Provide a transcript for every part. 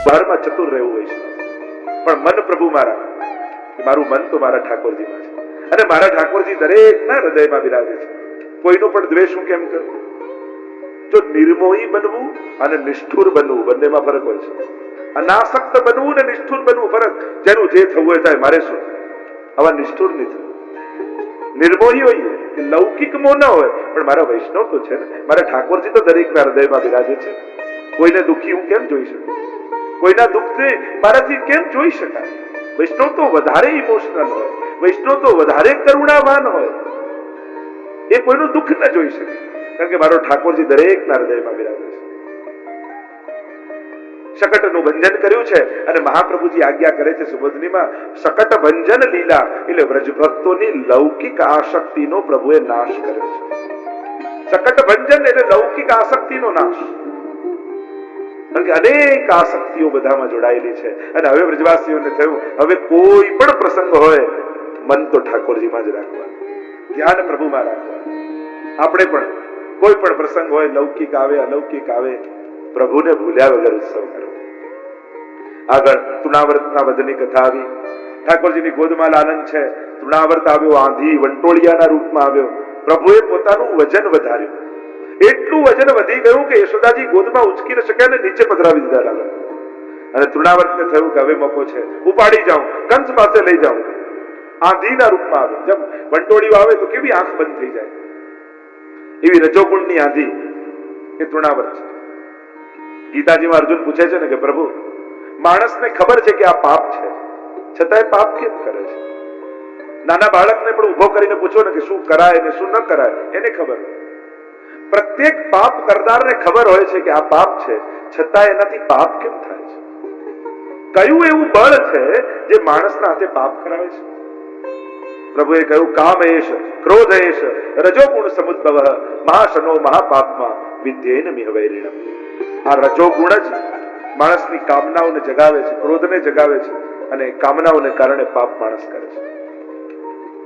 વ્યવહારમાં ચતુર રહેવું હોય છે, પણ મન પ્રભુમાં રાખ કે મારું મન તો મારા ઠાકોરજીમાં છે, અને મારા ઠાકોરજી દરેકના હૃદયમાં બિરાજે છે. કોઈનું પણ દ્વેષ હું કેમ કરું? જો નિર્મોહી બનવું અને નિષ્ઠુર બનવું બંનેમાં ફરક હોય છે. અનાસક્ત બનવું ને નિષ્ઠુર બનવું ફરક. જેનું જે થવું હોય થાય, મારે શું? આવા નિષ્ઠુર નહીં થવું. નિર્મોહી હોઈએ, લૌકિક મોહ ન હોય, પણ મારા વૈષ્ણવ તો છે ને, મારા ઠાકોરજી તો દરેકના હૃદયમાં બિરાજે છે. કોઈને દુઃખી હું કેમ જોઈ શકું? કોઈના દુઃખને મારાથી કેમ જોઈ શકાય? વૈષ્ણવ તો વધારે ઇમોશનલ હોય, વૈષ્ણવ તો વધારે કરુણાવાન હોય. એ કોઈનું દુઃખ ન જોઈ શકે, કારણ કે મારો ઠાકોરજી દરેકના હૃદયમાં બિરાજે છે. શકટનું ભંજન કર્યું છે, અને મહાપ્રભુજી આજ્ઞા કરે છે સુબોધનીમાં, શકટ ભંજન લીલા એટલે વ્રજભક્તોની લૌકિક આસક્તિનો પ્રભુએ નાશ કર્યો છે. શકટ ભંજન એટલે લૌકિક આસક્તિનો નાશ. કારણ કે અનેક આસક્તિઓ બધામાં જોડાયેલી છે, અને હવે વ્રજવાસીઓને થયું હવે કોઈ પણ પ્રસંગ હોય મન તો ઠાકોરજીમાં જ રાખવા, ધ્યાન પ્રભુમાં રાખવા. આપણે પણ કોઈ પણ પ્રસંગ હોય, લૌકિક આવે અલૌકિક આવે, પ્રભુને ભૂલ્યા વગર ઉત્સવ કરો. આગળ તૃણાવર્તના વધની કથા આવી. ઠાકોરજીની ગોદમાં લાલન છે. તૃણાવર્ત આવ્યો, આંધી વંટોળિયાના રૂપમાં આવ્યો. પ્રભુએ પોતાનું વજન વધાર્યું. એટલું વજન વધી ગયું કે યશોદાજી ગોદમાં ઉચકી ન શક્યા ને નીચે પધરાવી દીધા લાલન. અને તૃણાવર્તને થયું કે હવે મોકો છે, ઉપાડી જાઉં, કંસ પાસે લઈ જાઉં. આંધીના રૂપમાં આવ્યો. જેમ વંટોળિયું આવે તો કેવી આંખ બંધ થઈ જાય, એવી રજોગુણની આંધી એ તૃણાવર્ત છે. ગીતાજીમાં અર્જુન પૂછે છે ને કે પ્રભુ, માણસને ખબર છે કે આ પાપ છે, છતાંય પાપ કેમ કરે છે? નાના બાળકને પણ ઉભો કરીને પૂછો ને કે શું કરાય ને શું ન કરાય, એને ખબર હોય. પ્રત્યેક પાપ કરનારને ખબર હોય છે કે આ પાપ છે, છતાં એનાથી પાપ કેમ થાય છે? કયું એવું બળ છે જે માણસના હાથે પાપ કરાવે છે? પ્રભુએ કહ્યું, કામ એશ ક્રોધ એશ રજોગુણ સમુદ્ભવ મહાશનો મહાપાપમાં વિદ્યેન મિહવૈરિણમ. આ રજોગુણ જ માણસની કામનાઓને જગાવે છે, ક્રોધને જગાવે છે, અને કામનાઓને કારણે પાપ માણસ કરે છે.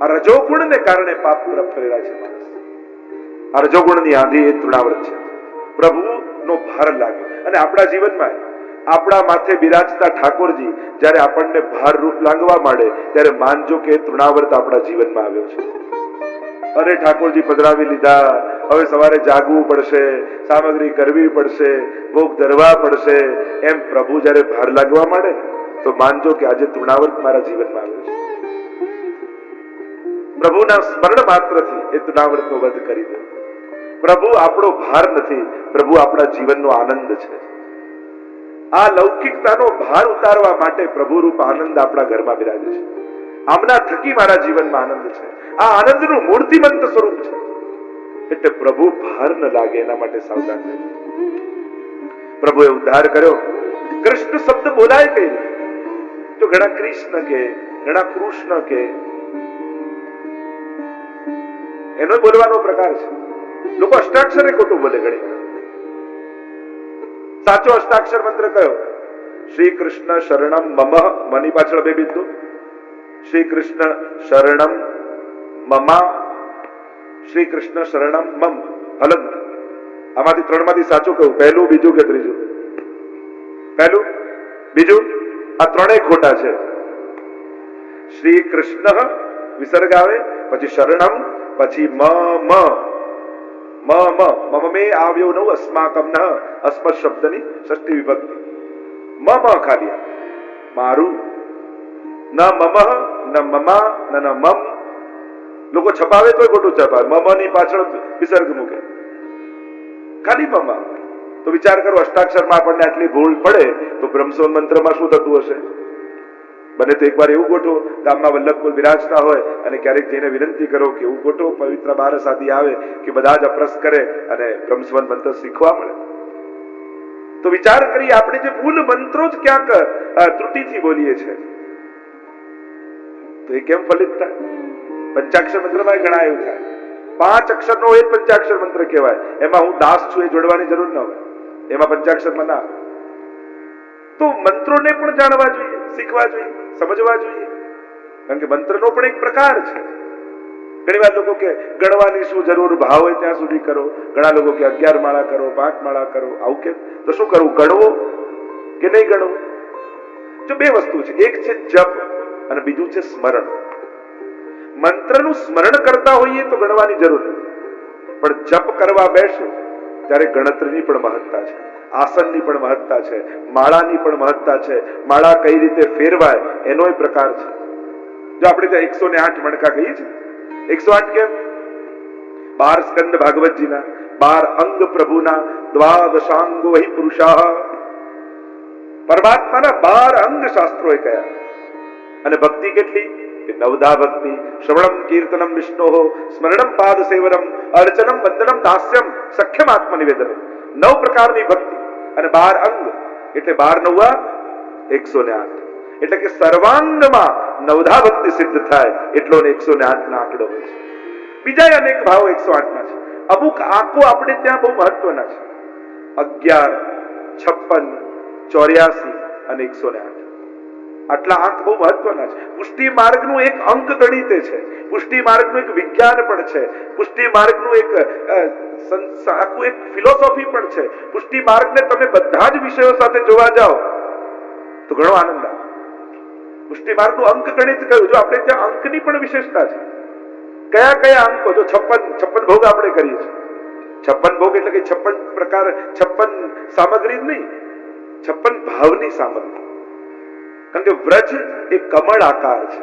આ રજોગુણને કારણે પાપ તરફ પ્રેરાય છે માણસ. આ રજોગુણની આંધી એ તૃણાવર્ત છે. પ્રભુનો ભાર લાગ્યો, અને આપણા જીવનમાં આપણા માથે બિરાજતા ઠાકોરજી જ્યારે આપણને ભાર રૂપ લાગવા માંડે ત્યારે માનજો કે તૃણાવર્ત આપણા જીવનમાં આવ્યો છે. અરે ઠાકોરજી પધરાવી લીધા, હવે સવારે જાગવું પડશે, સામગ્રી કરવી પડશે, ભોગ ધરવા પડશે, એમ પ્રભુ જ્યારે ભાર લાગવા માંડે તો માનજો કે આજે તૃણાવર્ત મારા જીવનમાં આવ્યો છે. પ્રભુના સ્મરણ માત્રથી એ તૃણાવર્તનો વધ કરી દે. પ્રભુ આપણો ભાર નથી, પ્રભુ આપણા જીવનનો આનંદ છે. આ લૌકિકતાનો ભાર ઉતારવા માટે પ્રભુ રૂપ આનંદ આપણા ઘરમાં બિરાજે છે. આમના થકી મારા જીવનમાં આનંદ છે. આ આનંદનું મૂર્તિમંત સ્વરૂપ છે. એટલે પ્રભુ ભાર ન લાગે એના માટે સાવધાન રહેવું. પ્રભુએ ઉદ્ધાર કર્યો. કૃષ્ણ શબ્દ બોલાય કઈ રીતે? તો ઘણા કૃષ્ણ કે, ઘણા કૃષ્ણ કે, એનો બોલવાનો પ્રકાર છે. લોકો અષ્ટાક્ષરે ખોટું બોલે ઘણી વાર. સાચો અષ્ટાક્ષર મંત્ર કયો? શ્રી કૃષ્ણ શરણમ મમ, મની પાછળ બે બિંદુ. શ્રી કૃષ્ણ શરણમ મમા, શ્રી કૃષ્ણ શરણમ મમ, હલંત. આમાંથી ત્રણમાંથી સાચું કયું? પહેલું, બીજું કે ત્રીજું? પહેલું, બીજું, આ ત્રણેય ખોટા છે. શ્રી કૃષ્ણ વિસર્ગ આવે, પછી શરણમ, પછી મમ. મમ મે આવ્યો નવ અસ્માકમ ન, અસ્મત શબ્દની ષષ્ઠી વિભક્તિ. મમ ખાલી મારું, ન મમ ન મમા ન મમ. લોકો છપાવે તો ખોટું છપાવે, મમ ની પાછળ વિસર્ગ મૂકે, ખાલી મમ. તો વિચાર કરો, અષ્ટાક્ષરમાં આપણને આટલી ભૂલ પડે તો બ્રહ્મસોન મંત્રમાં શું થતું હશે? બને તો એકવાર એવું ગોઠવો, ગામમાં વલ્લભકુલ બિરાજતા હોય અને ક્યારેક જઈને વિનંતી કરો કે એવું ગોઠવો, પવિત્ર બારસ આદિ આવે કે બધા જ અપરસ કરે અને બ્રહ્મસ્વન મંત્ર શીખવા મળે. તો વિચાર કરીએ, આપણે જે મૂળ મંત્રો જ ક્યાંક ત્રુટિથી બોલીએ છીએ, તો એ કેમ ફલિત થાય? પંચાક્ષર મંત્રમાં ઘણા એવું થાય. 5 અક્ષરનો એ પંચાક્ષર મંત્ર કહેવાય. એમાં હું દાસ છું એ જોડવાની જરૂર ન હોય, એમાં પંચાક્ષરમાં ના. તો મંત્રોને પણ જાણવા જોઈએ, શીખવા જોઈએ, સમજવા જોઈએ, કારણ કે મંત્રનો પણ એક પ્રકાર છે. ઘણી વાર લોકો કે ગણવાની શું જરૂર, ભાવ હોય ત્યાં સુધી કરો. ઘણા લોકો કે 11 માળા કરો, 5 માળા કરો. આવું કેમ? તો શું કરવું? ગણવો કે નહીં ગણવું? જો બે વસ્તુ છે, એક છે જપ અને બીજું છે સ્મરણ. મંત્રનું સ્મરણ કરતા હોઈએ તો ગણવાની જરૂર નથી, પણ જપ કરવા બેસો ત્યારે ગણતરીની પણ મહત્તા છે, આસનની પણ મહત્તા છે, માળાની પણ મહત્તા છે, માળા કઈ રીતે ફેરવાય એનો પ્રકાર છે. જો આપણે ત્યાં 108 મણકા કહીએ છીએ, 108 કેમ? 12 સ્કંદ ભાગવતજીના, 12 અંગ પ્રભુના, દ્વાદશાંગો વહી પુરુષાહ. પરમાત્માના 12 અંગ શાસ્ત્રોએ કયા. અને ભક્તિ કેટલી? નવધા ભક્તિ. શ્રવણમ કીર્તનમ વિષ્ણોઃ, સ્મરણમ પાદ સેવનમ, અર્ચનમ વંદનમ દાસ્યમ, સખ્યમ આત્મનિવેદનમ. 9 પ્રકારની ભક્તિ અને 12 અંગ એટલે 12 9 108. એટલે કે સર્વાંગમાં નવધા ભક્તિ સિદ્ધ થાય એટલો 108 ના આંકડો હોય છે. બીજા અનેક ભાવો 108 ના છે. અમુક આંકો આપણે ત્યાં બહુ મહત્વના છે. 11, 56, 84 અને 108. આટલા અંક બહુ મહત્વના છે. પુષ્ટિ માર્ગનું એક અંક ગણિતે છે, પુષ્ટિ માર્ગનું એક વિજ્ઞાન પણ છે, પુષ્ટિ માર્ગનું એક આખું એક ફિલોસોફી પણ છે. પુષ્ટિ માર્ગને તમે બધા જ વિષયો સાથે જોવા જાઓ તો ઘણો આનંદ આવે. પુષ્ટિ માર્ગનું અંક ગણિત કયું? જો આપણે ત્યાં અંકની પણ વિશેષતા છે. કયા કયા અંકો? જો 56 ભોગ આપણે કરીએ છીએ. 56 ભોગ એટલે કે 56 પ્રકાર, 56 સામગ્રી જ નહીં, 56 ભાવની સામગ્રી. કારણ કે વ્રજ એ કમળ આકાર છે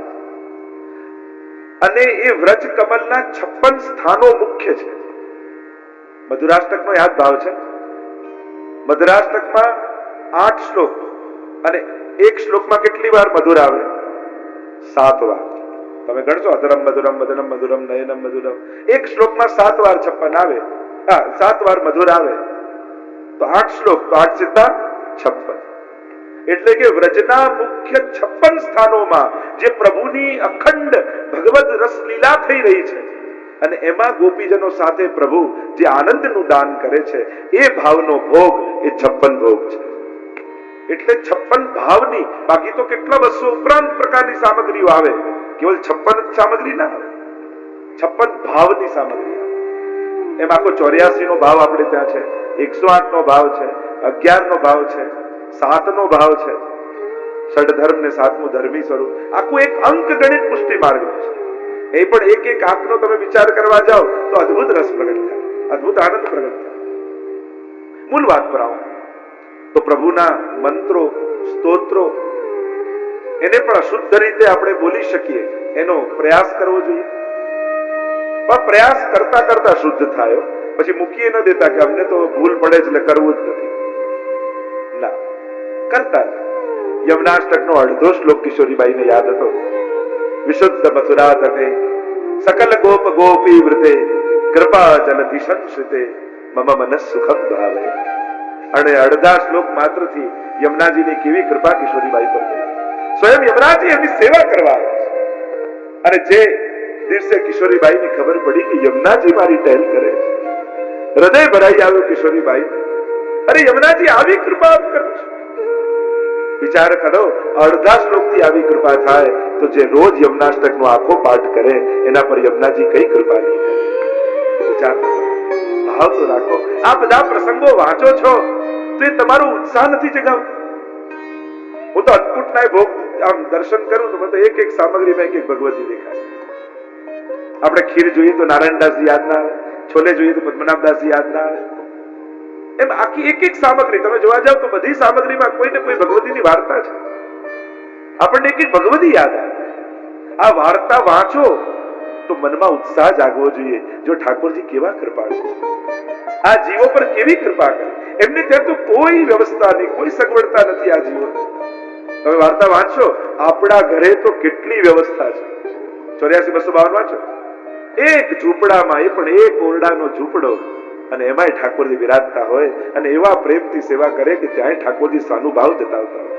અને એ વ્રજ કમળના 56 સ્થાનો મુખ્ય છે. મધુરાષ્ટકનો યાદ ભાવ છે. મધુરાષ્ટકમાં 8 શ્લોક અને એક શ્લોકમાં કેટલી વાર મધુર આવે? 7 વાર. તમે ગણશો, અધરમ મધુરમ મદનમ મધુરમ નયનમ મધુરમ. એક શ્લોકમાં 7 વાર 56 આવે, 7 વાર મધુર આવે તો 8 શ્લોક, તો 8 સિદ્ધા 56. એટલે કે વ્રજના મુખ્ય 56 સ્થાનોમાં જે પ્રભુની અખંડ ભગવદ રસ લીલા થઈ રહી છે અને એમાં ગોપીજનો સાથે પ્રભુ જે આનંદનું દાન કરે છે એ ભાવનો ભોગ એ 56 ભોગ છે. એટલે 56 ભાવની, બાકી તો કેટલા 200 ઉપરાંત પ્રકારની સામગ્રીઓ આવે, કેવલ 56 સામગ્રી ના આવે, 56 ભાવની સામગ્રી આવે. એમ આખો 84 નો ભાવ આપણે ત્યાં છે, 108 નો ભાવ છે, 11 નો ભાવ છે, 7 નો ભાવ છે, ષડધર્મ ને 7મું ધર્મી સ્વરૂપ. આખું એક અંક ગણિત પુષ્ટિ માર્ગ છે. એ પણ એક એક આંકનો તમે વિચાર કરવા જાઓ તો અદ્ભુત રસ પ્રગટ થાય, અદ્ભુત આનંદ પ્રગટ થાય. મૂળ વાત પર આવો તો પ્રભુના મંત્રો, સ્તોત્રો એને પણ અશુદ્ધ રીતે આપણે બોલી શકીએ એનો પ્રયાસ કરવો જોઈએ. પણ પ્રયાસ કરતા કરતા શુદ્ધ થાય, પછી મૂકીએ ન દેતા કે અમને તો ભૂલ પડે છે એટલે કરવું જ નથી. ના, કરતા જ. યમનાષ્ટકનો અડધો શ્લોક કિશોરીબાઈને યાદ હતો. વિશુદ્ધ મથુરા તટે સકલ ગોપ ગોપી વૃતે કૃપા જલધિ સંશ્રિતે મમ મનસ સુખમ ભાવે. અને અડધા શ્લોક માત્રથી યમુનાજીની કેવી કૃપા કિશોરીબાઈ પર થઈ. સ્વયં યમરાજી એમની સેવા કરવા આવે છે. અને જે દિવસે કિશોરીબાઈને ખબર પડી કે યમુનાજી મારી ટહેલ કરે છે, હૃદય ભરાઈ આવ્યું કિશોરીબાઈ. અરે યમુનાજી આવી કૃપા કરો છો. વિચાર કરો, અડધા શ્લોકથી આવી કૃપા થાય તો જે રોજ યમનાષ્ટકનો આખો પાઠ કરે એના પર યમુનાજી કઈ કૃપા નહીં કરે. વિચાર ભાવ તો રાખો. આ બધા પ્રસંગો વાંચો છો તો એ તમારો ઉત્સાહ નથી જગાવતો. હું તો અદ્ભુતના ભોગ આમ દર્શન કરું તો મને તો એક એક સામગ્રીમાં એક એક ભગવતી દેખાય. આપણે ખીર જોઈએ તો નારાયણદાસજી યાદ ના આવે, છોલે જોઈએ તો પદ્મનાભદાસજી યાદ ના આવે. એમ આખી એક એક સામગ્રી તમે જોવા જાવ તો બધી સામગ્રીમાં કોઈ ને કોઈ ભગવતીની વાર્તા છે. આપણને એક એક ભગવતી યાદ આવે. આ વાર્તા વાંચો તો મનમાં ઉત્સાહ જાગવો જોઈએ. જો ઠાકોરજી કેવા કૃપાળુ છે, આ જીવો પર કેવી કૃપા કરે. એમને ત્યાં તો કોઈ વ્યવસ્થા નહીં, કોઈ સગવડતા નથી. આ જીવો તમે વાર્તા વાંચો, આપણા ઘરે તો કેટલી વ્યવસ્થા છે. 84-252 વાંચો, એક ઝૂંપડામાં, એ પણ એક ઓરડાનો ઝૂંપડો, અને એમાંય ઠાકોરજી વિરાજતા હોય અને એવા પ્રેમથી સેવા કરે કે ત્યાં ઠાકોરજી સાનુભાવ જતાવતા હોય.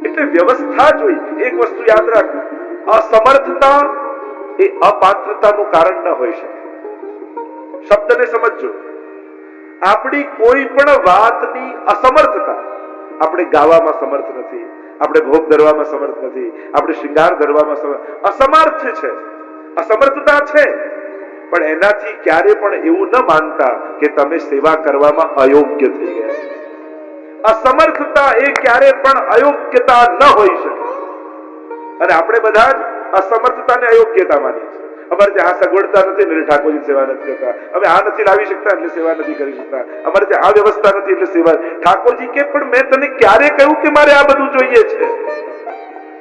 એટલે વ્યવસ્થા જોઈ. એક વસ્તુ યાદ રાખો, અસમર્થતા એ અપાત્રતાનું કારણ ન હોઈ શકે. શબ્દને સમજજો. આપણી કોઈ પણ વાતની અસમર્થતા, આપણે ગાવામાં સમર્થ નથી, આપણે ભોગ ધરવામાં સમર્થ નથી, આપણે શૃંગાર ધરવામાં અસમર્થ છે, અસમર્થતા છે. પણ એનાથી ક્યારે પણ એવું ન માનતા કે તમે સેવા કરવામાં અયોગ્ય થઈ ગયા. અસમર્થતા એ ક્યારે પણ અયોગ્યતા ન હોઈ શકે. અને આપણે બધા જ અસમર્થતાને અયોગ્યતા માનીએ છીએ. અમારે ત્યાં આ સગવડતા નથી એટલે ઠાકોરજી સેવા નથી કરતા, અમે આ નથી લાવી શકતા એટલે સેવા નથી કરી શકતા, અમારે ત્યાં આ વ્યવસ્થા નથી એટલે સેવા. ઠાકોરજી કે પણ મેં તને ક્યારે કહ્યું કે મારે આ બધું જોઈએ છે?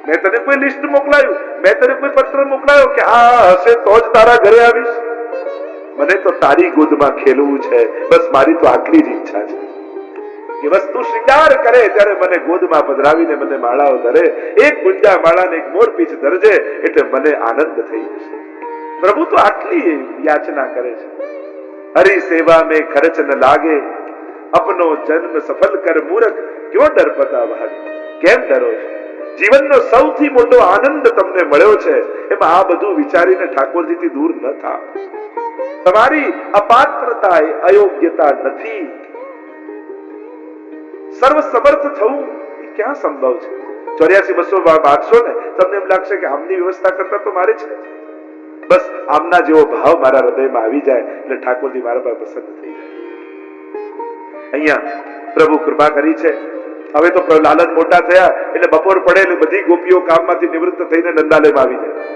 મેં તને કોઈ લિસ્ટ મોકલાયું, મેં તને કોઈ પત્ર મોકલાયો કે આ હશે તો જ તારા ઘરે આવીશ? મને તો તારી ગોદમાં ખેલવું છે, બસ મારી તો આટલી જ ઈચ્છા છે કે વસ્તુ શૃંગાર કરે ત્યારે મને ગોદમાં પધરાવીને મને માળાઓ ધરે, એક ગુંજા માળાને એક મોરપીંછ ધરજે એટલે મને આનંદ થઈ જશે. પ્રભુ તો આટલી યાચના કરે છે. હરી સેવા में खर्च न लागे, अपनो जन्म सफल कर मूर्ख क्यों डर पता भागे. કેમ ડરો છો? જીવનનો સૌથી મોટો આનંદ તમને મળ્યો છે, એમાં આ બધું વિચારીને ઠાકોરજીથી દૂર ન થાઓ. તમારી અપાત્રતા એ અયોગ્યતા નથી. સર્વ સમર્થ થવું એ ક્યાં સંભવ છે? 84-200 વાંચશો ને તમને એમ લાગશે કે આમની વ્યવસ્થા કરતા તો મારે છે. બસ આમના જેવો ભાવ મારા હૃદયમાં આવી જાય એટલે ઠાકોરજી મારા પર પસંદ થઈ જાય. અહીંયા પ્રભુ કૃપા કરી છે. હવે તો લાલન મોટા થયા એટલે બપોર પડે એટલે બધી ગોપીઓ કામમાંથી નિવૃત્ત થઈને નંદાલયમાં આવી જાય,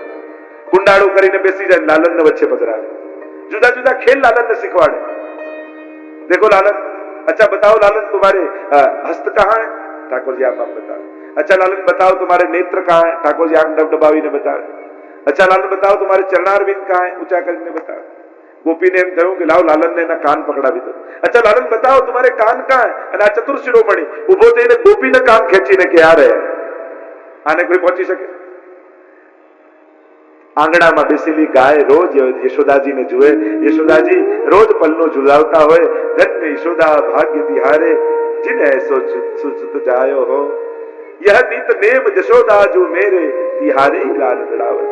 કુંડાળું કરીને બેસી જાય, લાલનને વચ્ચે પધરાવે, जुदा जुदा खेल लालन ने सिखवाड़े. देखो लालन, अच्छा बताओ लालन तुम्हारे हस्त कहाँ है? ठाकुर जी आप बताओ. अच्छा लालन बताओ तुम्हारे नेत्र कहाँ है? ठाकुर जी आंख डबडबावी ने बताओ. अच्छा लालन बताओ तुम्हारे चरणारविंद कहाँ है? ऊंचा કરીને बताओ. गोपी ने एम થયું કે લાવ લાલનને એના કાન પકડાવી દો. अच्छा लालन बताओ तुम्हारे कान कहाँ है? અને આ ચતુર શિરોમણી ઉભો થઈને ગોપીને કાન ખેંચીને કે આ રહે. આને કોઈ પહોંચી શકે? આંગણામાં બેસેલી ગાય રોજ યશોદાજીને જુએ. યશોદાજી રોજ પલ્લો ઝુલાવતા હોય. ધન્ય યશોદા ભાગ્ય તિહારે जिन ऐसो सुत जायो हो, यह नित नेम यशोदा जो मेरे तिहारे लाल लड़ावे.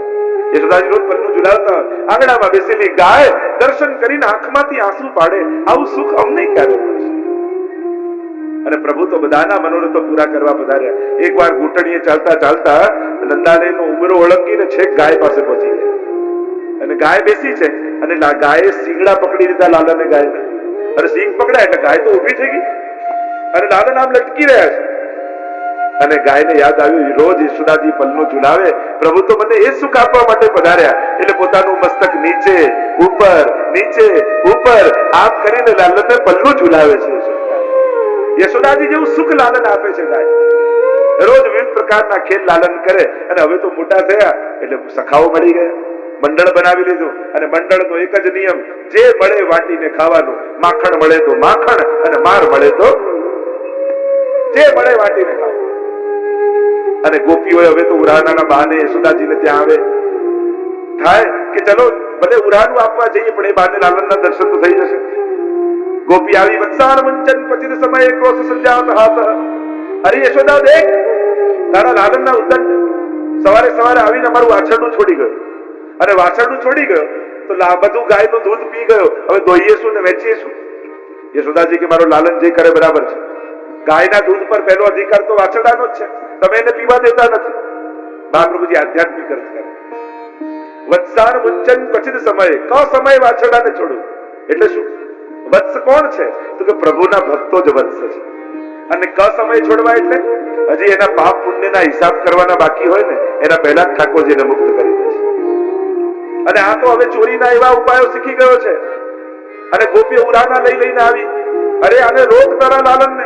યશોદાજી રોજ પલ્લો ઝુલાવતા આંગણામાં બેસેલી ગાય દર્શન કરીને આંખમાંથી આંસુ પાડે. આવું સુખ અમને ક્યારે મળશે? અને પ્રભુ તો બધાના મનોરથો પૂરા કરવા પધાર્યા. એકવાર ઘૂંટણીએ ચાલતા ચાલતા નંદાલયનો ઉમરો ઓળંગીને છેક ગાય પાસે પહોંચી ગયા. અને ગાય બેસી છે અને ગાયે શીંગડા પકડી લીધા લાલને ગાયના. અને શીંગ પકડાય એટલે ગાય તો ઊભી થઈ ગઈ અને લાલન આમ લટકી રહ્યા છે. અને ગાયને યાદ આવ્યું રોજ યશોદાજી પલ્લો ઝુલાવે, પ્રભુ તો મને એ સુખ આપવા માટે પધાર્યા. એટલે પોતાનું મસ્તક નીચે ઉપર નીચે ઉપર આમ કરીને લાલનને પલ્લો ઝુલાવે છે. યશોદાજી જેવું સુખ લાલન આપે છે ગાય. રોજ વિવિધ પ્રકારના ખેલ લાલન કરે. અને હવે તો મોટા થયા એટલે સખાઓ મળી ગયા, મંડળ બનાવી લીધું. અને મંડળનો એક જ નિયમ, જે મળે વાટીને ખાવાનું. માખણ મળે તો માખણ અને માર મળે તો જે મળે વાટીને ખાવું. અને ગોપીઓ હવે તો ઉરાણાના બહાને યશોદાજીને ત્યાં આવે થાય કે ચલો ભલે ઉરાણું આપવા જઈએ પણ એ બહાને લાલનના દર્શન તો થઈ જશે. गोपी આવી વત્સાર મંચન પચિત સમય ક્રોશ સંજાત હાસ. અરે યશોદા દેખ, તારા લાલનના ઉદંડ સવારે સવારે આવીને અમારું વાછરડું છોડી ગયો. અને વાછરડું છોડી ગયો તો બધું ગાયનું દૂધ પી ગયો. હવે દોઈએ શું ને વેચીએ શું? યશોદાજી કે મારો લાલન જે કરે બરાબર છે. ગાયના દૂધ પર પહેલો અધિકાર તો વાછરડાનો જ છે, તમે એને પીવા દેતા નથી. મહાપ્રભુજી આધ્યાત્મિક અર્થ કરે. વત્સાર મંચન પચિત સમય, ક સમય વાછરડાને છોડું એટલે શું? વત્સ કોણ છે? તો કે પ્રભુના ભક્તો જ વત્સ છે. અને ક સમય છોડવા એટલે હજી એના પાપ પુણ્યના હિસાબ કરવાના બાકી હોય ને એના પહેલા જ ઠાકોરજીને મુક્ત કરી દે છે. અને આ તો હવે ચોરીના એવા ઉપાયો શીખી ગયો છે. અને ગોપી ઉરાના લઈ લઈને આવી, અરે આને રોક તારા લાલનને,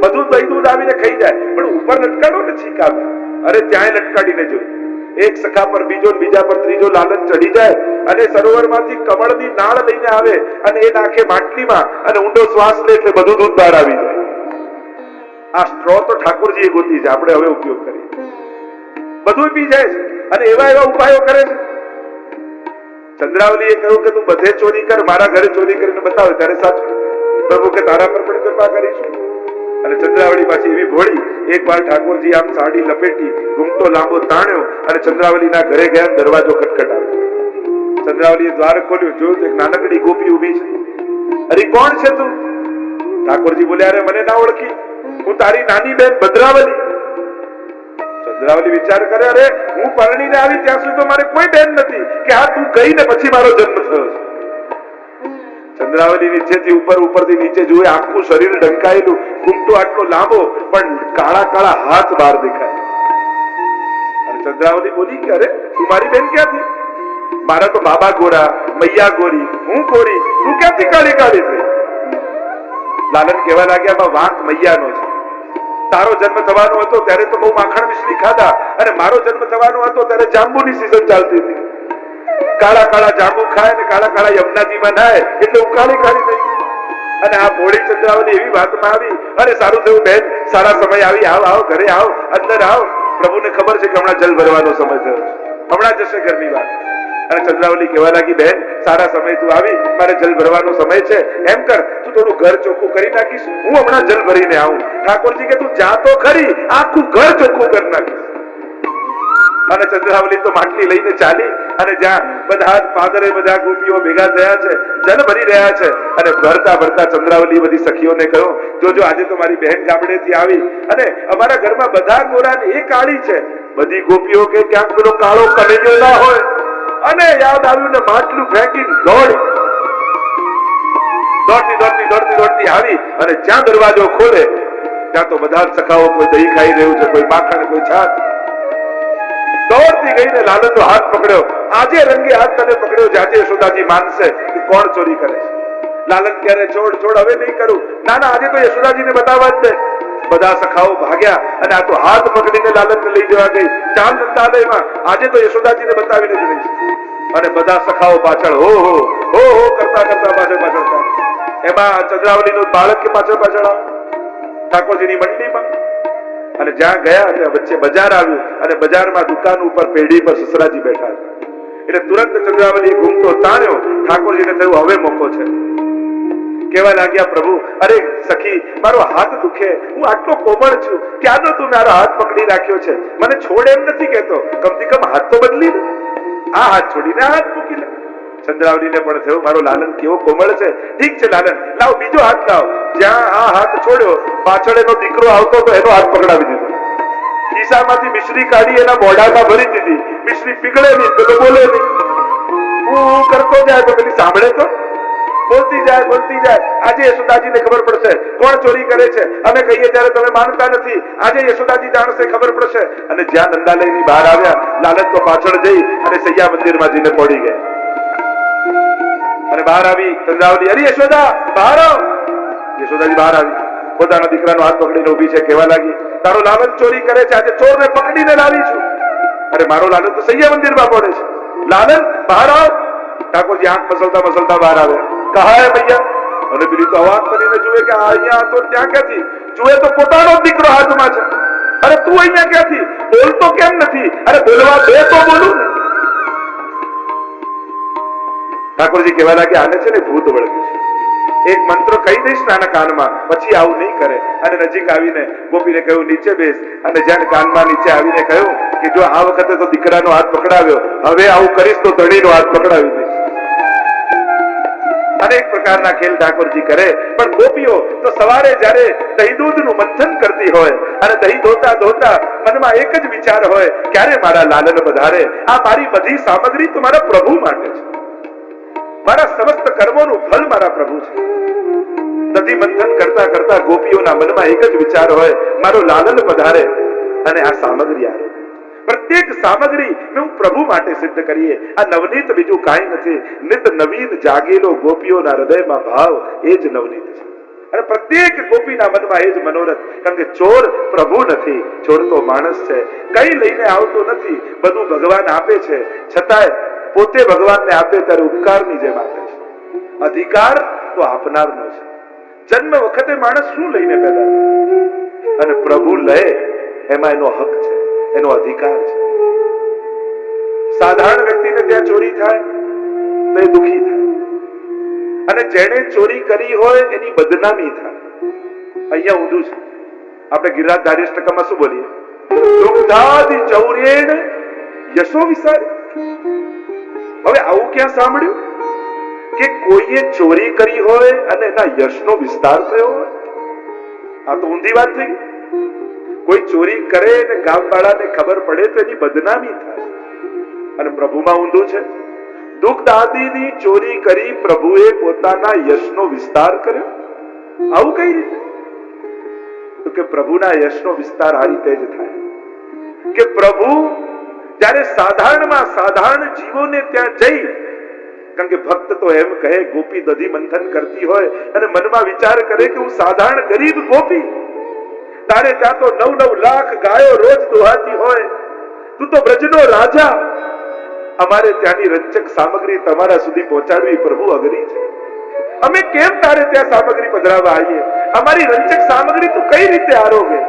બધું દહીં દૂધ આવીને ખાઈ જાય પણ ઉપર લટકાડો ને છીકાવે. અરે ત્યાંય લટકાડીને જોયું. એક સખા પર બીજો, બીજા પર ત્રીજો લાલન ચડી જાય અને સરોવરમાંથી કમળની નાળ લઈને આવે અને એ નાખે માટલીમાં અને ઊંડો શ્વાસ લે એટલે બધું દૂધ બહાર આવી જાય. આ સ્ટ્રો તો ઠાકોરજીએ ગોતી છે, આપણે હવે ઉપયોગ કરીએ. બધું પી જાય છે અને એવા એવા ઉપાયો કરે છે. ચંદ્રાવલીએ કહ્યું કે તું બધે ચોરી કર, મારા ઘરે ચોરી કરીને બતાવે ત્યારે સાચું. પ્રભુ કે તારા પર પણ કૃપા કરીશું. અને ચંદ્રાવલી પાછી એવી ભોળી. એક વાર ઠાકોરજી આમ સાડી લપેટી ઘૂમટો લાંબો તાણ્યો અને ચંદ્રાવલીના ઘરે ગયા, દરવાજો ખટખટાવ્યો. ચંદ્રાવલીએ દ્વાર ખોલ્યું, જોયું એક નાનકડી ગોપી ઊભી છે. અરે કોણ છે તું? ઠાકોરજી બોલ્યા અરે મને ના ઓળખી, હું તારી નાની બેન ભદ્રાવલી. ચંદ્રાવલી વિચાર કરે અરે હું પરણીને આવી ત્યાં સુધી તો મારે કોઈ બેન નથી કે આ તું ગઈ ને પછી મારો જન્મ થયો છે. ચંદ્રાવલી નીચેથી ઉપરથી નીચે જુએ, આખું શરીર ઢંકાયેલું, ઘૂંટો આટલો લાંબો, પણ કાળા કાળા હાથ બહાર દેખાય. અને ચંદ્રાવલી બોલી કે અરે તું મારી બેન ક્યાંથી? મારા તો બાબા ગોરા, મૈયા ગોરી, હું ગોરી, તું ક્યાંથી કાળી કાળી થઈ? લાલન કહેવા લાગ્યા વાંક મૈયાનો છે. તારો જન્મ થવાનો હતો ત્યારે તો બહુ માખણ મિશ્રી ખાધા, અને મારો જન્મ થવાનો હતો ત્યારે જાંબુની સીઝન ચાલતી હતી. કાળા કાળા જાંબુ ખાય ને કાળા કાળા યમુનાજીમાં નાય એટલે હું કાળી કાળી થઈ. અને આ મોડી ચંદ્રાવલી એવી વાતમાં આવી, અરે સારું થયું બેન, સારા સમય આવી, આવ આવ ઘરે આવ, અંદર આવ. પ્રભુને ખબર છે કે હમણાં જલ ભરવાનો સમય થયો છે, હમણાં જશે ઘરની વાત. અને ચંદ્રાવલી કહેવા લાગી બેન સારા સમય તું આવી, મારે જલ ભરવાનો સમય છે, એમ કર તું થોડું ઘર ચોખ્ખું કરી નાખીશ, હું હમણાં જલ ભરીને આવું. ઠાકોરજી કે તું જા તો ખરી, આખું ઘર ચોખ્ખું કરી નાખીશ. અને ચંદ્રાવલી તો માટલી લઈને ચાલી, અને જ્યાં બધા પાદરે બધા ગોપીઓ ભેગા થયા છે, જલ ભરી રહ્યા છે, અને ભરતા ભરતા ચંદ્રાવલી બધી સખીઓને કહ્યું, જોજો આજે તો મારી બહેન ગામડેથી આવી, અને અમારા ઘરમાં બધા ગોરા ને એ કાળી છે. બધી ગોપીઓ કે ક્યાંક પેલો કાળો કનૈયો ના હોય. અને યાદ આવ્યું ને માટલું ફેંકીને દોડતી આવી, અને જ્યાં દરવાજો ખોલે ત્યાં તો બધા સખાઓ, કોઈ દહીં ખાઈ રહ્યું છે, કોઈ માખણ, કોઈ છાશ. દોડતી ગઈને લાલનનો હાથ પકડ્યો. આજે રંગે હાથ તને પકડ્યો, જાજે યશોદાજી માનશે કે કોણ ચોરી કરે છે. લાલન ક્યારે છોડ હવે નહીં કરું. ના ના, આજે તો યશોદાજીને બતાવવા જ દે. બધા સખાઓ ભાગ્યા, અને આ તો હાથ પકડીને લાલનને લઈ જવા ગઈ ચાલ નંદાલયમાં. આજે તો યશોદાજીને બતાવીને જ રહીશ. અને બધા સખાઓ પાછળ હો કરતા પાછળ. એમાં ચંદ્રાવલીનું બાળક કે પાછળ આવે ઠાકોરજીની મંડળીમાં. અને જ્યાં ગયા ત્યાં વચ્ચે બજાર આવ્યું, અને બજારમાં દુકાન ઉપર પેઢી પર સસરાજી બેઠા હતા. એટલે તુરંત ચંદ્રાવલીએ ઘૂમતો તાણ્યો. ઠાકોરજીને થયું હવે મોકો છે. કહેવા લાગ્યા પ્રભુ, અરે સખી મારો હાથ દુખે, હું આટલો કોમળ છું, ક્યાંનો તું મારો હાથ પકડી રાખ્યો છે, મને છોડ એમ નથી કહેતો, કમથી કમ હાથ તો બદલી દે. આ હાથ છોડીને આ હાથ મૂકી લે. ચંદ્રાવલીને પણ થયું મારો લાલન કેવો કોમળ છે. ઠીક છે લાલન, લાવ બીજો હાથ લાવ. જ્યાં આ હાથ છોડ્યો પાછળ એનો દીકરો આવતો તો એનો હાથ પકડાવી દીધો. ખિસ્સામાંથી મિશ્રી કાઢી એના મોઢામાં ભરી દીધી. મિશ્રી પીગળે નહીં, પેલો બોલે નહીં. હું કરતો જાય તો પેલી સાંભળે તો બોલતી જાય. આજે યશોદાજીને ખબર પડશે કોણ ચોરી કરે છે. અમે કહીએ ત્યારે તમે માનતા નથી. આજે યશોદાજી જાણશે, ખબર પડશે. અને જ્યાં નંદાલયની બહાર આવ્યા, લાલન તો પાછળ જઈ અને સૈયા મંદિરમાં જઈને પડી ગયા. અને બહાર આવી ચંદ્રાવલી, અરે યશોદા બહાર આવ. યશોદાજી બહાર આવી, પોતાના દીકરાનો હાથ પકડીને ઉભી છે. કહેવા લાગી તારો લાલન ચોરી કરે છે, આજે ચોરને પકડીને લાવી છું. અરે મારો લાલન તો સૈયા મંદિરમાં પડે છે. લાલન બહાર આવ. ઠાકોરજી આંખ મસલતા બહાર આવે. કહા હે ભૈયા. અને પેલી તો અવાજ કરીને જુએ કે અહીંયા તો ત્યાં ક્યાંથી જુએ તો પોતાનો દીકરો હાથમાં છે. અરે તું અહીંયા ક્યાંથી? બોલતો કેમ નથી? અરે બોલવા દે તો બોલું ને. ઠાકોરજી કહેવા લાગે આને છે ને ભૂત વળગ્યું છે. એક મંત્ર કહી દઈશ ને આના કાનમાં, પછી આવું નહીં કરે. અને નજીક આવીને ગોપીને કહ્યું નીચે બેસ. અને જ્યાં કાનમાં નીચે આવીને કહ્યું કે જો આ વખતે તો દીકરાનો હાથ પકડાવ્યો, હવે આવું કરીશ તો ધણીનો હાથ પકડાવી દઈશ. અનેક પ્રકારના ખેલ ઠાકોરજી કરે. પણ ગોપીઓ તો સવારે જ્યારે દહીં દૂધનું મંથન કરતી હોય, અને દહીં ધોતા મનમાં એક જ વિચાર હોય, ક્યારે મારા લાલન પધારે. આ મારી બધી સામગ્રી તો મારા પ્રભુ માટે છે. મારા સમસ્ત કર્મોનું ફળ મારા પ્રભુ છે. દધી મંથન કરતા ગોપીઓના મનમાં એક જ વિચાર હોય, મારો લાલન પધારે અને આ સામગ્રી આવે. પ્રત્યેક સામગ્રી હું પ્રભુ માટે સિદ્ધ કરીએ. આ નવનીત બીજું કાંઈ નથી. નિત નવીન જાગેલો ગોપીઓના હૃદયમાં ભાવ, એ જ નવનીત છે. અને પ્રત્યેક ગોપીના મનમાં એ જ મનોરથ. કારણ કે ચોર પ્રભુ નથી, ચોર તો માણસ છે. કઈ લઈને આવતો નથી, બધું ભગવાન આપે છે. છતાંય પોતે ભગવાનને આપે ત્યારે ઉપકારની જેમ આપે છે. અધિકાર તો આપનારનો છે. જન્મ વખતે માણસ શું લઈને પેદા થાય, અને પ્રભુ લે એમાં એનો હક છે, એનો અધિકાર છે. સાધારણ વ્યક્તિને ત્યાં ચોરી થાય તો એ દુખી થાય, અને જેણે ચોરી કરી હોય એની બદનામી થાય. અહીંયા ઊંધું છે. આપણે ગિરિરાજ ધાર્યષ્ટકમાં શું બોલીએ? દુગ્ધાદિ ચૌર્યેણ યશો વિસારી. હવે આવું ક્યાં સાંભળ્યું કે કોઈએ ચોરી કરી હોય અને એના યશનો વિસ્તાર થયો હોય? આ તો ઊંધી વાત થઈ. કોઈ ચોરી કરે ને ગામવાળાને ખબર પડે તો એની બદનામી થાય. અને પ્રભુમાં ઊંધું છે. દુગ્ધ આદિની ચોરી કરી પ્રભુએ પોતાના યશનો વિસ્તાર કર્યો. આવું કઈ રીતે? તો કે પ્રભુના યશનો વિસ્તાર આ રીતે જ થાય કે પ્રભુ જ્યારે સાધારણમાં સાધારણ જીવોને ત્યાં જઈ, કારણ કે ભક્ત તો એમ કહે, ગોપી દધી મંથન કરતી હોય અને મનમાં વિચાર કરે કે હું સાધારણ ગરીબ ગોપી, તારે ત્યાં તો 9-9 લાખ ગાયો રોજ દોહાતી હોય, તું તો બ્રજનો રાજા, અમારે ત્યાંની રંચક સામગ્રી તમારા સુધી પહોંચાડવી પ્રભુ અઘરી છે. અમે કેમ તારે ત્યાં સામગ્રી પધરાવવા આવીએ? અમારી રંચક સામગ્રી તું કઈ રીતે આરોગે?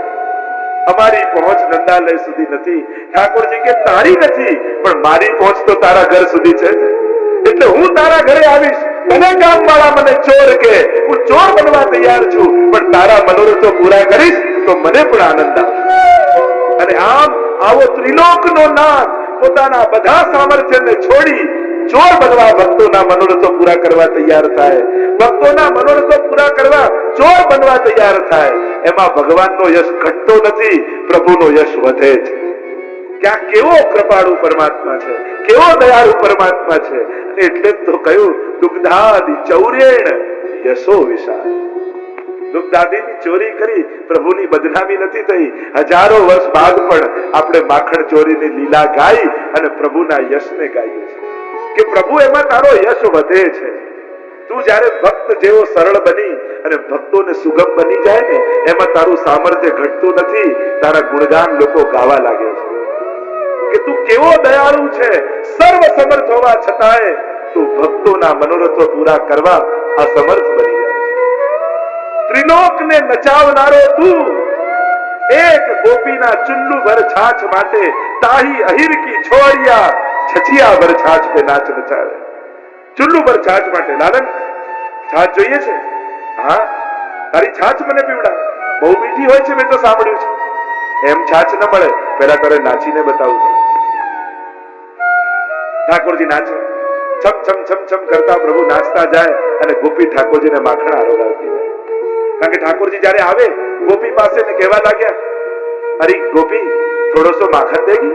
અમારી પહોંચ નંદાલય સુધી નથી. ઠાકોરજી કે તારી નથી, પણ મારી પહોંચ તો તારા ઘર સુધી છે. એટલે હું તારા ઘરે આવીશ. તને ગામવાળા મને ચોર કે, હું ચોર બનવા તૈયાર છું, પણ તારા મનોરથો પૂરા કરીશ તો મને પણ આનંદ આવશે. અને આમ આવો ત્રિલોકનો નાથ પોતાના બધા સામર્થ્યને છોડી ચોર બનવા ભક્તોના મનોરથો પૂરા કરવા તૈયાર થાય, ભક્તોના મનોરથો પૂરા કરવા ચોર બનવા તૈયાર થાય. એમાં ભગવાનનો યશ ઘટતો નથી, પ્રભુનો યશ વધે છે. ક્યાં કેવો કૃપાળુ પરમાત્મા છે, કેવો દયાળુ પરમાત્મા છે. અને એટલે તો કહ્યું દુગ્ધાદિ ચૌર્યેણ યશો વિશાળ. દુગ્ધાદિની ચોરી કરી પ્રભુની બદનામી નથી થઈ. હજારો વર્ષ બાદ પણ આપણે માખણ ચોરીની લીલા ગાઈ અને પ્રભુના યશને ગાઈએ છીએ કે પ્રભુ એમાં તારો યશ વધે છે. તું જ્યારે ભક્ત જેવો સરળ બની અને ભક્તોને સુગમ બની જાય ને, એમાં તારું સામર્થ્ય ઘટતું નથી, તારા ગુણગાન લોકો ગાવા લાગે છે કે તું કેવો દયાળુ છે. સર્વ સમર્થ હોવા છતાંય તું ભક્તોના મનોરથો પૂરા કરવા અસમર્થ બની જાય છે. ત્રિલોકને નચાવનારો તું એક ગોપીના ચુલ્લુ ભર છાછ માટે તાહી અહિર કી છોડિયા છછિયા ભર છાછ पे નાચ નચાવે. ચુલ્લુ ભર છાછ માટે લાલન છાછ જોઈએ છે? હા, તારી છાછ મને પીવડા. બહુ મીઠી હોય છે, મેં તો સાંભળ્યું છે. એમ છાછ ન મળે, પહેલા તારે નાચીને બતાવવું પડે. ઠાકોરજી નાચે, છમ છમ છમ છમ કરતા પ્રભુ નાચતા જાય અને ગોપી ઠાકોરજીને માખણ આરોગાવતી હોય. કારણ કે ઠાકોરજી જયારે આવે ગોપી પાસે ને કહેવા લાગ્યા, અરે ગોપી થોડો સો માખણ દેગી.